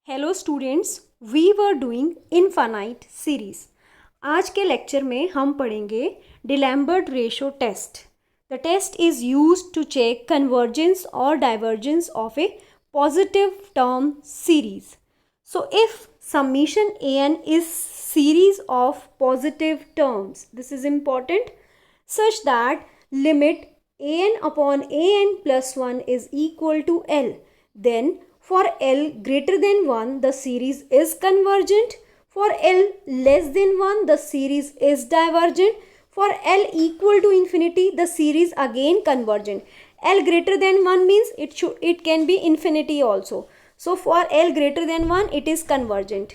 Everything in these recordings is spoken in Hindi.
Hello students, we were doing infinite series. आज के लेक्चर में हम पढ़ेंगे D'Alembert ratio test. The test is used to check convergence और divergence of a positive term series. So if summation an is series of positive terms, this is important, such that limit an upon an plus 1 is equal to L, then for L greater than 1 the series is convergent, for L less than 1 the series is divergent, for L equal to infinity the series again convergent. L greater than 1 means it can be infinity also. So for L greater than 1 it is convergent.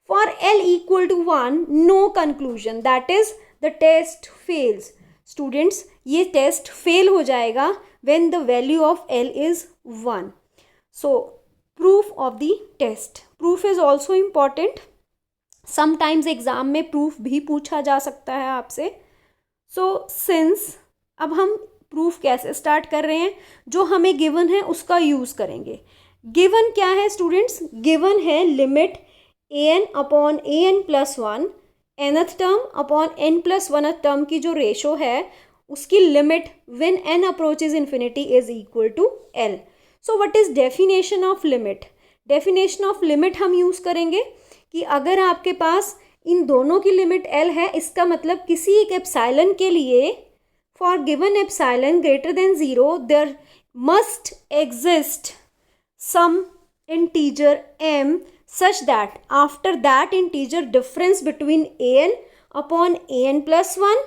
For L equal to 1 no conclusion, that is the test fails. Students, ये test fail हो जाएगा when the value of L is 1. So proof of the test. Proof is also important. Sometimes exam में proof भी पूछा जा सकता है आपसे. So since अब हम प्रूफ कैसे स्टार्ट कर रहे हैं, जो हमें गिवन है उसका यूज़ करेंगे. गिवन क्या है स्टूडेंट्स? गिवन है limit an upon an plus 1 nth term upon n plus 1th term की जो रेशो है उसकी limit when n approaches infinity is equal to l. So what is definition of limit? Definition of limit हम यूज़ करेंगे कि अगर आपके पास इन दोनों की लिमिट l है, इसका मतलब किसी एक एप्सिलॉन के लिए for given epsilon greater than 0 there must exist some integer m such that after that integer difference between an upon an plus 1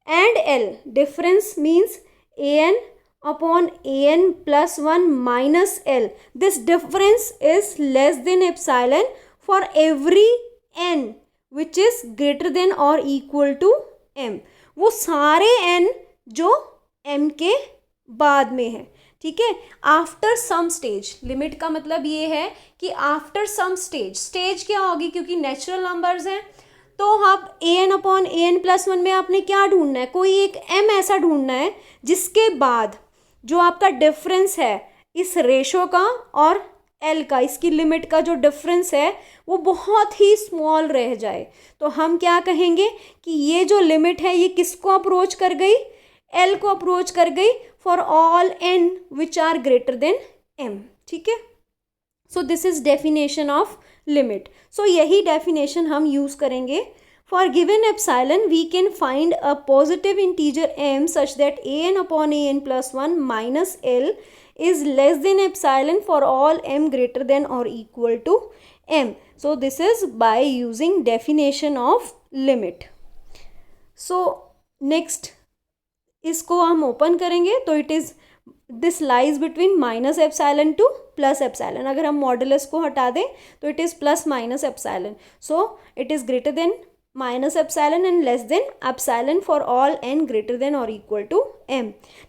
and L, difference means an upon an plus 1 minus L, this difference is less than epsilon for every n which is greater than or equal to m. वो सारे n जो m के बाद में है, ठीक है. आफ्टर सम स्टेज, लिमिट का मतलब ये है कि आफ्टर सम स्टेज, स्टेज क्या होगी, क्योंकि नेचुरल नंबर्स हैं तो आप an अपॉन an प्लस 1 में आपने क्या ढूंढना है, कोई एक m ऐसा ढूंढना है जिसके बाद जो आपका डिफरेंस है इस रेशो का और l का, इसकी लिमिट का जो डिफरेंस है वो बहुत ही स्मॉल रह जाए. तो हम क्या कहेंगे कि ये जो लिमिट है ये किसको अप्रोच कर गई? L को अप्रोच कर गई for all n which are greater than m. ठीक है. So this is definition of limit. So यही डेफिनेशन हम यूज करेंगे. For given epsilon we can find a positive integer m such that an upon an plus 1 minus L is less than epsilon for all m greater than or equal to m. So this is by using definition of limit. So next इसको हम ओपन करेंगे तो it is this lies between minus epsilon two plus epsilon. अगर हम मॉडुलस को हटा दें तो it is plus minus epsilon. So it is greater then minus epsilon and less than epsilon for all n greater than or equal to m.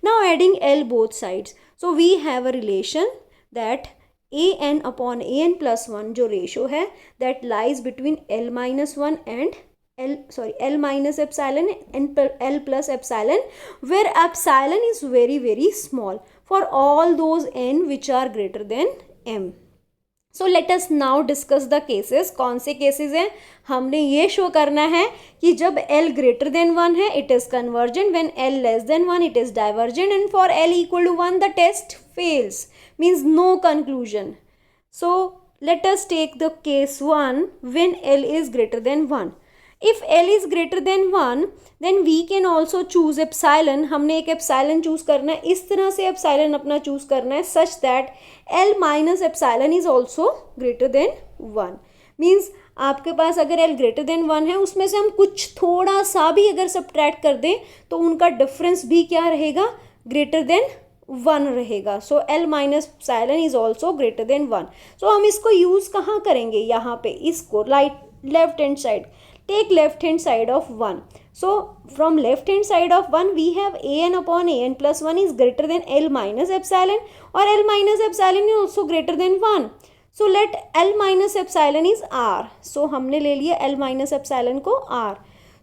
Now adding L both sides. So we have a relation that an upon an plus 1 जो ratio है that lies between L minus 1 and L minus epsilon and L plus epsilon, where epsilon is very very small for all those n which are greater than m. So let us now discuss the cases. कौन से केसेस हैं? हमने ये शो करना है कि जब L ग्रेटर देन 1 है it is convergent, when L less than 1 it is divergent, and for L equal to 1 the test fails, means no conclusion. So let us take the case 1 when L is greater than 1. If L is greater than 1 then we can also choose epsilon. हमने एक epsilon चूज़ करना है, इस तरह से epsilon अपना चूज़ करना है such that L minus epsilon is also greater than 1. Means आपके पास अगर L greater than 1 है उसमें से हम कुछ थोड़ा सा भी अगर सब्ट्रैक्ट कर दें तो उनका डिफरेंस भी क्या रहेगा? ग्रेटर देन 1 रहेगा. सो L minus epsilon is also greater than 1. सो हम इसको यूज़ कहाँ करेंगे? यहाँ पे इसको left hand side. Take left hand side of 1. So from left hand side of 1 we have an upon an plus 1 is greater than L minus epsilon, or L minus epsilon is also greater than 1. So let L minus epsilon is R. So हमने ले लिया L minus epsilon को R.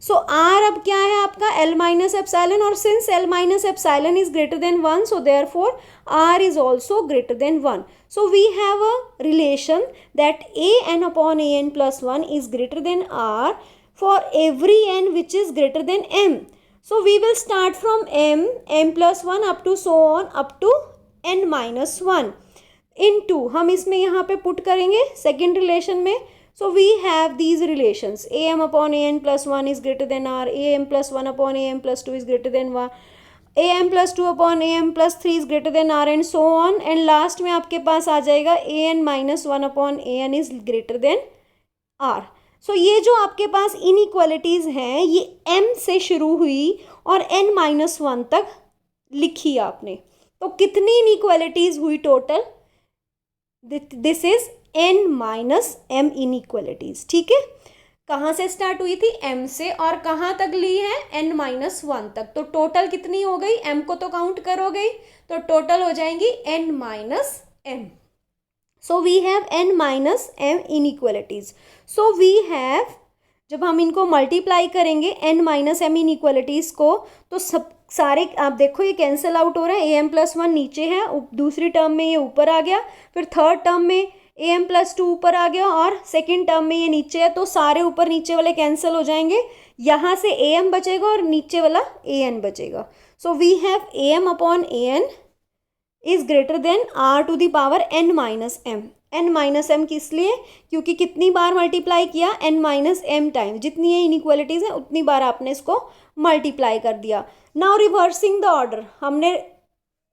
सो आर अब क्या है आपका एल माइनस एप्सिलॉन, और since L minus epsilon is greater than 1, so therefore R is also greater than 1. So we have a relation that an upon an plus 1 is greater than r for every n which is greater than m. So we will start from m plus 1 up to so on up to n minus 1 into, हम इसमें यहाँ पे पुट करेंगे सेकेंड रिलेशन में. So we have these relations, am upon an plus 1 is greater than r, am plus 1 upon am plus 2 is greater than 1, am plus 2 upon am plus 3 is greater than r and so on. and last में आपके पास आ जाएगा an minus 1 upon an is greater than r. सो ये जो आपके पास इनइक्वालिटीज़ हैं ये m से शुरू हुई और n माइनस 1 तक लिखी आपने. तो कितनी इनइक्वालिटीज़ हुई total? This is n minus m inequalities. ठीक है, कहाँ से स्टार्ट हुई थी? m से, और कहाँ तक ली है? n माइनस 1 तक. तो टोटल कितनी हो गई? m को तो काउंट करोगे तो टोटल हो जाएंगी n minus m. So we have n minus m inequalities. So we have, जब हम इनको मल्टीप्लाई करेंगे n माइनस m इनइक्वालिटीज़ को, तो सब सारे आप देखो ये कैंसिल आउट हो रहे हैं. am प्लस 1 नीचे है, दूसरी टर्म में ये ऊपर आ गया, फिर थर्ड टर्म में am प्लस 2 ऊपर आ गया और सेकेंड टर्म में ये नीचे है. तो सारे ऊपर नीचे वाले कैंसिल हो जाएंगे, यहाँ से am बचेगा और नीचे वाला an बचेगा. So we have am upon an is greater than r to the power n minus m. n minus m किस लिए? क्योंकि कितनी बार मल्टीप्लाई किया? n minus m time. जितनी ये इनइक्वालिटीज़ हैं उतनी बार आपने इसको मल्टीप्लाई कर दिया. नाउ रिवर्सिंग द ऑर्डर, हमने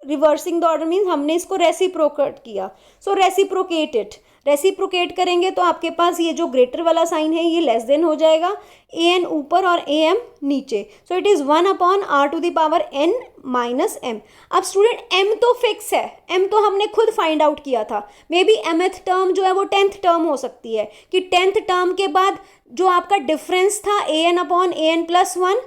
रिवर्सिंग द ऑर्डर मीन्स हमने इसको रेसिप्रोकेट किया. सो रेसिप्रोकेट इट, रेसिप्रोकेट करेंगे तो आपके पास ये जो ग्रेटर वाला साइन है ये लेस देन हो जाएगा, an ऊपर और am नीचे. So it is 1 upon r to the power n minus m. अब स्टूडेंट m तो फिक्स है, m तो हमने खुद फाइंड आउट किया था. मे बी mth टर्म जो है वो 10th टर्म हो सकती है कि 10th टर्म के बाद जो आपका डिफरेंस था an अपॉन an प्लस 1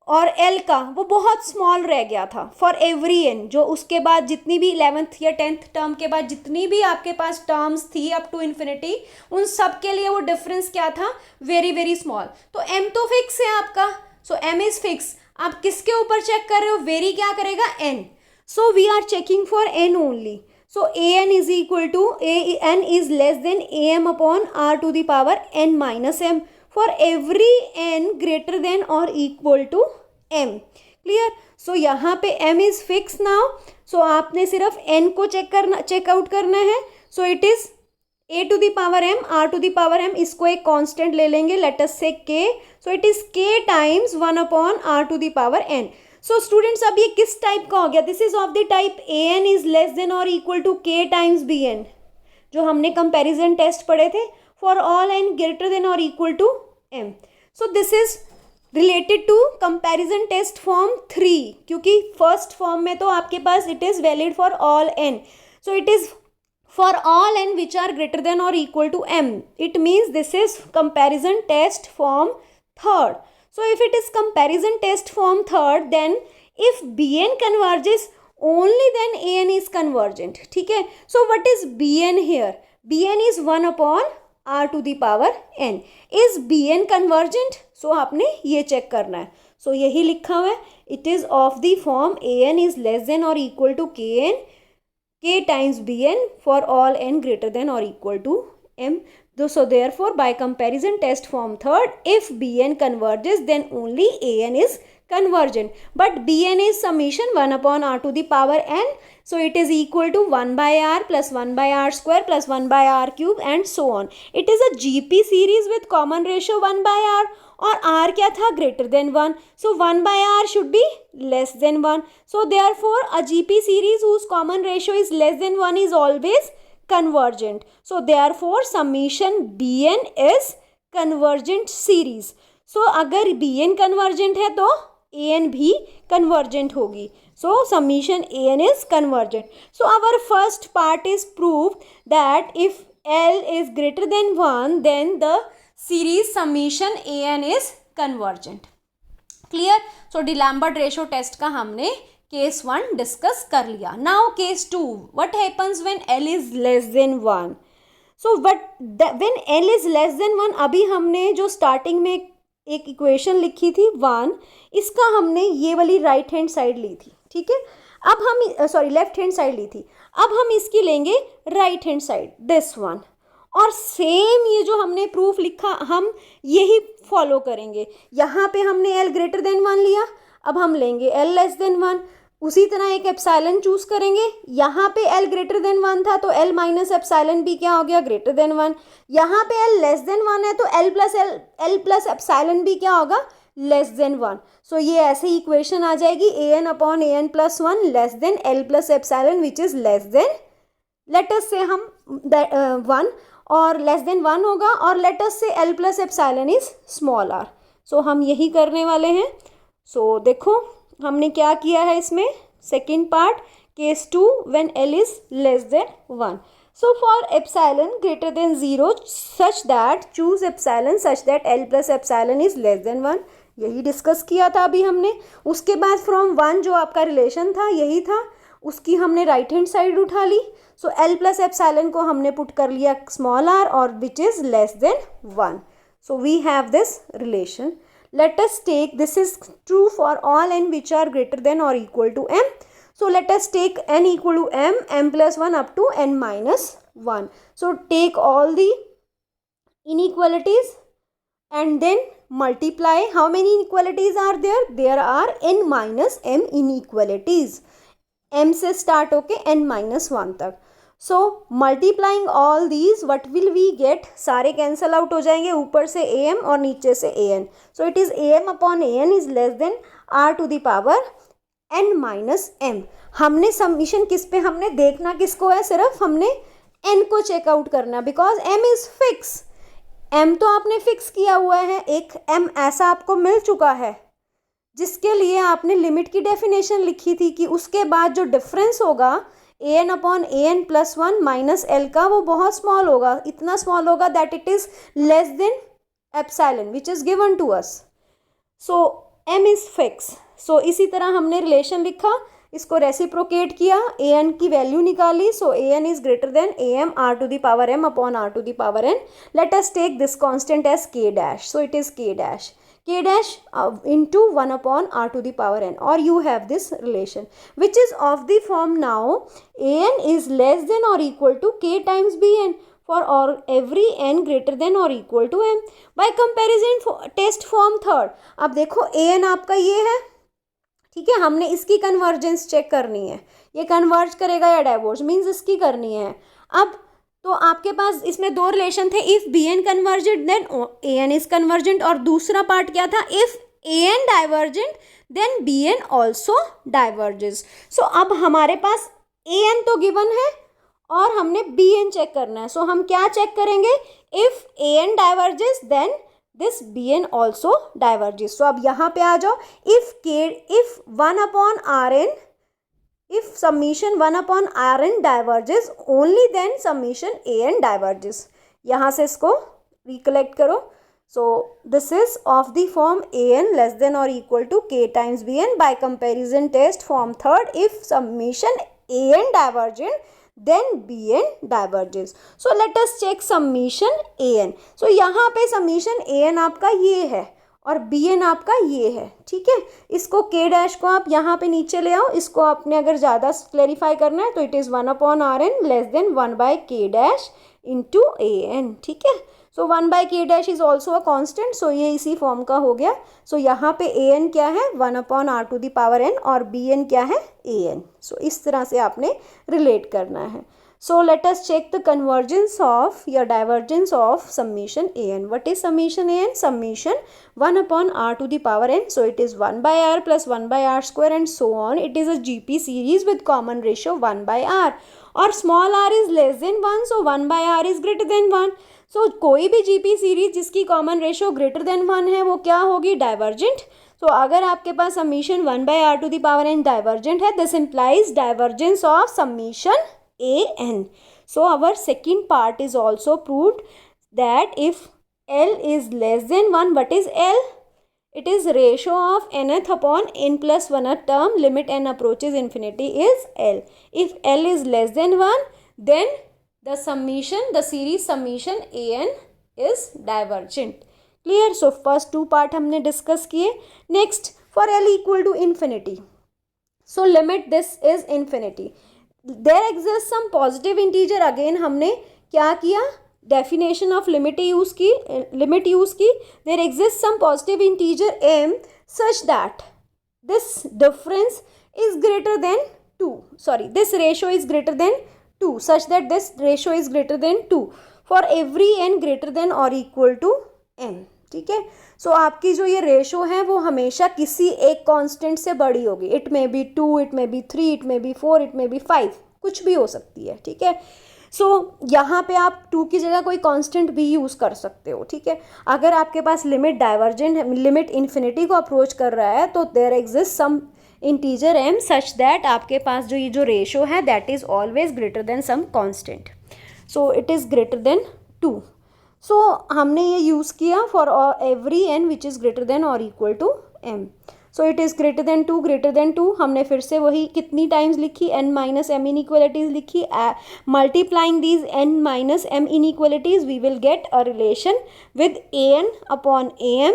और L का, वो बहुत स्मॉल रह गया था फॉर एवरी n. जो उसके बाद जितनी भी 11th या 10th टर्म के बाद जितनी भी आपके पास टर्म्स थी अप टू इन्फिनिटी, उन सब के लिए वो डिफरेंस क्या था? Very very small. तो m तो फिक्स है आपका. सो m इज फिक्स. आप किसके ऊपर चेक कर रहे हो? वेरी क्या करेगा? n. So we are checking for n only. So an is equal to an is less than am upon r to the power n minus m for every n greater than or equal to m. Clear? So यहाँ पे m is fix now. So आपने सिर्फ n को चेकआउट करना है. So it is a to the power m, r to the power m. इसको एक कांस्टेंट ले लेंगे, late us say k. So it is k times 1 upon r to the power n. So students अब ये किस टाइप का हो गया? This is of the type an is less than और equal to k times bn, जो हमने कंपैरिजन टेस्ट पढ़े थे. For all n greater than or equal to m. So this is related to comparison test form 3, क्योंकि first form में तो आपके पास it is valid for all n. So it is for all n which are greater than or equal to m. It means this is comparison test form 3rd. So if it is comparison test form 3rd, then if bn converges only then an is convergent. ठीक है? So what is bn here? bn is 1 upon r to the power n. Is bn convergent? So आपने ये चेक करना है. सो यही लिखा हुआ है, it is of the form an is less than और equal to kn, k times bn for all n greater than और equal to m. So therefore by comparison test form 3rd, if bn converges then only an is convergent. But bn is summation 1 upon r to the power n. So it is equal to 1 by r plus 1 by r square plus 1 by r cube and so on. It is a GP series with common ratio 1 by r, और r क्या था? greater than 1. So 1 by r should be less than 1. So therefore a GP series whose common ratio is less than 1 is always convergent. So therefore summation bn is convergent series. So अगर bn convergent है तो an भी convergent होगी. So summation an is convergent. So our first part is proved that if L is greater than 1 then the series summation an is convergent. Clear? So D'Alembert ratio test का हमने case 1 डिस्कस कर लिया. Now case 2, what happens when L is less than 1? So when L is less than 1, अभी हमने जो स्टार्टिंग में एक इक्वेशन लिखी थी 1, इसका हमने ये वाली राइट हैंड साइड ली थी, ठीक है। अब हम सॉरी लेफ्ट हैंड साइड ली थी, अब हम इसकी लेंगे right hand side, this one, और सेम ये जो हमने प्रूफ लिखा हम यही फॉलो करेंगे। यहाँ पे हमने l ग्रेटर देन 1 लिया, अब हम लेंगे l लेस देन 1, उसी तरह एक एप्सिलॉन चूज करेंगे। यहाँ पे l ग्रेटर देन 1 था तो l माइनस एप्सिलॉन भी क्या हो गया, ग्रेटर देन 1। यहाँ पे l लेस देन 1 है तो l प्लस एप्सिलॉन भी क्या होगा, लेस देन 1। सो ये ऐसे ही इक्वेशन आ जाएगी an upon an plus 1 less than l plus epsilon which is less then, late us से हम 1 और लेस देन 1 होगा, और लेट अस से l plus epsilon is small r। सो हम यही करने वाले हैं। सो देखो हमने क्या किया है इसमें, second part, case 2 when l is less than 1। So for epsilon greater than 0 such that choose epsilon such that l plus epsilon is less than 1, यही डिस्कस किया था अभी हमने। उसके बाद फ्रॉम 1 जो आपका रिलेशन था यही था, उसकी हमने राइट हैंड साइड उठा ली। सो l प्लस एप्सिलॉन को हमने पुट कर लिया स्मॉल r और which is less than 1। So we have this relation. Let us take, this is true for all n which are greater than or equal to m. So let us take n equal to m plus 1 up to n minus 1. So take all the inequalities and then multiply. How many inequalities are there? There are n minus m inequalities. m से start होके n minus 1 तक। So multiplying all these what will we get, सारे कैंसल आउट हो जाएंगे, ऊपर से ए एम और नीचे से a n. So it is a m upon a n is less than r to the power n minus m. हमने सबमिशन किस पे, हमने देखना किसको है, सिर्फ हमने एन को चेकआउट करना, because M is fix. M तो आपने फिक्स किया हुआ है, एक एम ऐसा आपको मिल चुका है जिसके लिए आपने लिमिट की डेफिनेशन लिखी थी कि उसके बाद जो डिफरेंस होगा a n upon a n plus 1 minus L का, वो बहुत स्मॉल होगा, इतना स्मॉल होगा that it is less than epsilon which is given to us. So m is fix. So इसी तरह हमने रिलेशन लिखा, इसको रेसिप्रोकेट किया, ए एन की वैल्यू निकाली। So a n is greater than a m r to the power m upon are to the power n. Let us take this constant as k dash. So it is k dash into 1 upon r to the power n, or you have this relation which is of the form now an is less than or equal to k times bn for or every n greater than or equal to m by comparison test form third। अब देखो an आपका ये है, ठीक है, हमने इसकी कन्वर्जेंस चेक करनी है, ये कन्वर्ज करेगा या डाइवोर्स, मीन्स इसकी करनी है। अब तो आपके पास इसमें दो रिलेशन थे, if b n convergent then a n is convergent, और दूसरा पार्ट क्या था, if a n divergent then b n also diverges. So अब हमारे पास ए एन तो गिवन है और हमने बी एन चेक करना है। सो हम क्या चेक करेंगे, if a n diverges then this b n also diverges. So अब यहाँ पे आ जाओ, if 1 upon r n, if summation 1 upon rn diverges only then summation an diverges। यहाँ से इसको recollect करो। so this is of the form an less than or equal to k times bn by comparison test form third, if summation an divergent then bn diverges। so let us check summation an। so यहाँ पे summation an आपका ये है और बी एन आपका ये है, ठीक है। इसको के डैश को आप यहाँ पे नीचे ले आओ, इसको आपने अगर ज़्यादा क्लैरिफाई करना है तो it is 1 upon r n less than 1 by k dash into a n, ठीक है। So 1 by k dash is also a constant, so ये इसी फॉर्म का हो गया। सो यहाँ पे ए एन क्या है, 1 upon are to the power n, और बी एन क्या है, ए एन। सो इस तरह से आपने रिलेट करना है। So let us check the convergence of या divergence of summation an. What is summation an? Summation 1 upon r to the power n. So it is 1 by r plus 1 by r square and so on. It is a GP series with common ratio 1 by r. और small r is less than 1, so 1 by r is greater than 1. So कोई भी GP series जिसकी common ratio greater than 1 है वो क्या होगी, divergent। तो अगर आपके पास summation 1 by r to the power n divergent है, this implies divergence of summation an। so our second part is also proved that if L is less than 1, what is L? It is ratio of nth upon n plus 1th term limit n approaches infinity is L। if L is less than 1 then the series summation an is divergent। Clear? So first 2 part हमने डिस्कस किए. Next for L equal to infinity. So limit this is infinity. There exist some positive integer. Again हमने क्या किया, डेफिनेशन ऑफ लिमिट यूज़ की. There exist some positive integer m such that this difference is greater than 2, sorry, this ratio is greater than 2, such that this ratio is greater than 2 for every n greater than or equal to n. ठीक है? सो आपकी जो ये रेशो है वो हमेशा किसी एक कांस्टेंट से बड़ी होगी. It may be 2, it may be 3, it may be 4, it may be 5, कुछ भी हो सकती है. ठीक है? सो यहाँ पे आप 2 की जगह कोई कांस्टेंट भी यूज़ कर सकते हो. ठीक है? अगर आपके पास लिमिट डाइवर्जेंट है, लिमिट इन्फिनिटी को अप्रोच कर रहा है, तो there exist some integer m such that आपके पास जो ये जो रेशो है that is always greater than some constant. So it is greater than 2. So हमने ये यूज़ किया for every n which is greater than और equal to m. So it is greater than 2, greater than 2. हमने फिर से वही कितनी टाइम्स लिखी, n माइनस m इनइक्वलिटीज़ लिखी. Multiplying these n minus m inequalities we will get a relation with an upon am.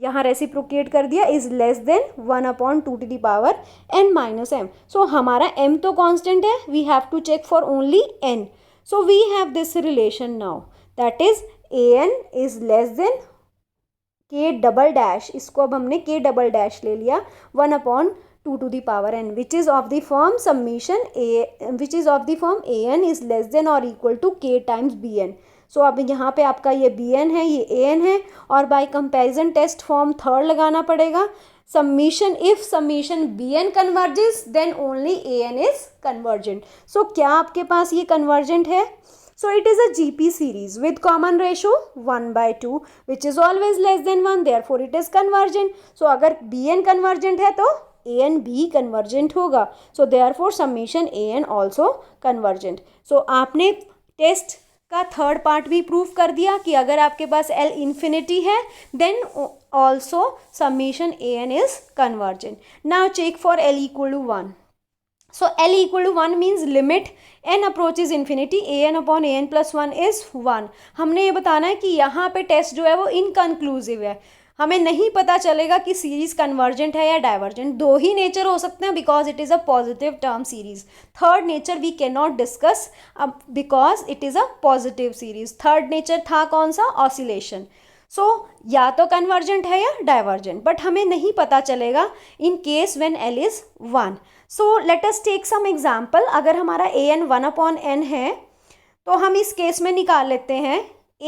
यहाँ रेसिप्रोकेट कर दिया, is less than 1 upon 2 to the power n minus m. So हमारा m तो कांस्टेंट है, we have to check for only n. So we have this relation now, that is an is less than k double dash. इसको अब हमने k डबल डैश ले लिया, 1 upon 2 to the power n, which is of the form summation a, which is of the form an is less than और equal to k times bn. So अब यहाँ पे आपका ये bn है, ये an है, और by comparison test form third लगाना पड़ेगा. Summation, if summation bn converges then only an is convergent. So क्या आपके पास ये कन्वर्जेंट है? So it is a GP series with common ratio 1/2 which is always less than 1, therefore it is convergent. So अगर bn कन्वर्जेंट है तो an भी कन्वर्जेंट होगा. So therefore summation an also convergent. So आपने टेस्ट का थर्ड पार्ट भी प्रूव कर दिया कि अगर आपके पास L इन्फिनिटी है then also summation an is convergent. Now check for L equal to 1. So L equal to 1 means limit n approaches infinity an upon an plus 1 is 1. हमने ये बताना है कि यहाँ पे टेस्ट जो है वो इनकन्क्लूसिव है. हमें नहीं पता चलेगा कि सीरीज कन्वर्जेंट है या डाइवर्जेंट. दो ही नेचर हो सकते हैं because it is a positive term series. Third nature we can not discuss अब because it is a positive series. Third nature था कौन सा? ऑसिलेशन. सो या तो कन्वर्जेंट है या डाइवर्जेंट, बट हमें नहीं पता चलेगा in case when L is 1. So let us take some example. अगर हमारा an 1 अपॉन n है तो हम इस केस में निकाल लेते हैं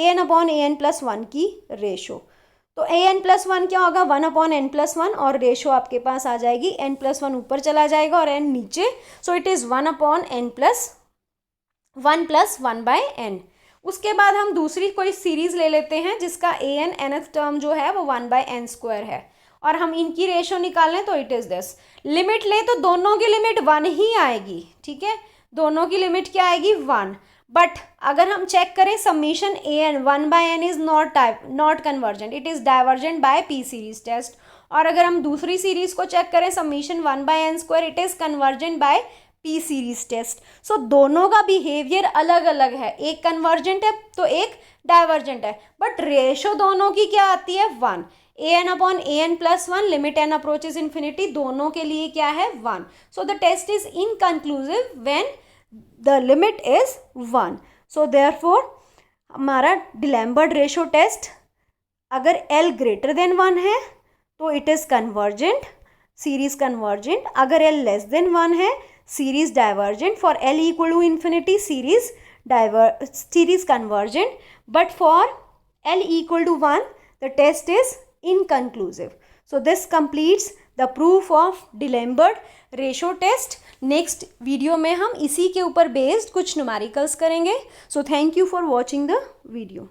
an अपॉन an प्लस 1 की रेशो. तो an प्लस 1 क्या होगा? 1 अपॉन n प्लस 1, और रेशो आपके पास आ जाएगी n प्लस 1 ऊपर चला जाएगा और n नीचे. So it is 1 upon n plus 1 plus 1 by n. उसके बाद हम दूसरी कोई सीरीज ले लेते हैं जिसका an nth टर्म जो है वो 1 बाय n स्क्वायर है, और हम इनकी रेशो निकाल लें तो इट इज़ दिस. लिमिट ले तो दोनों की लिमिट 1 ही आएगी. ठीक है? दोनों की लिमिट क्या आएगी? 1. बट अगर हम चेक करें summation an 1 by n is not convergent, it is divergent by p series test. और अगर हम दूसरी सीरीज को चेक करें summation 1 by n square, it is convergent by p series test. So दोनों का बिहेवियर अलग अलग है, एक कन्वर्जेंट है तो एक डाइवर्जेंट है, बट रेशो दोनों की क्या आती है? 1. an upon an plus 1, limit n approaches infinity, दोनों के लिए क्या है? 1. So the test is inconclusive when the limit is 1. so therefore हमारा डिलैम्बर्ट रेशो टेस्ट अगर L ग्रेटर देन 1 है तो it is convergent, series convergent. अगर L लेस देन 1 है series divergent. For L equal to infinity series convergent, but for L equal to 1 the test is inconclusive. So this completes the proof of D'Alembert ratio test. Next video में हम इसी के ऊपर बेस्ड कुछ न्यूमेरिकल्स करेंगे. So thank you for watching the video.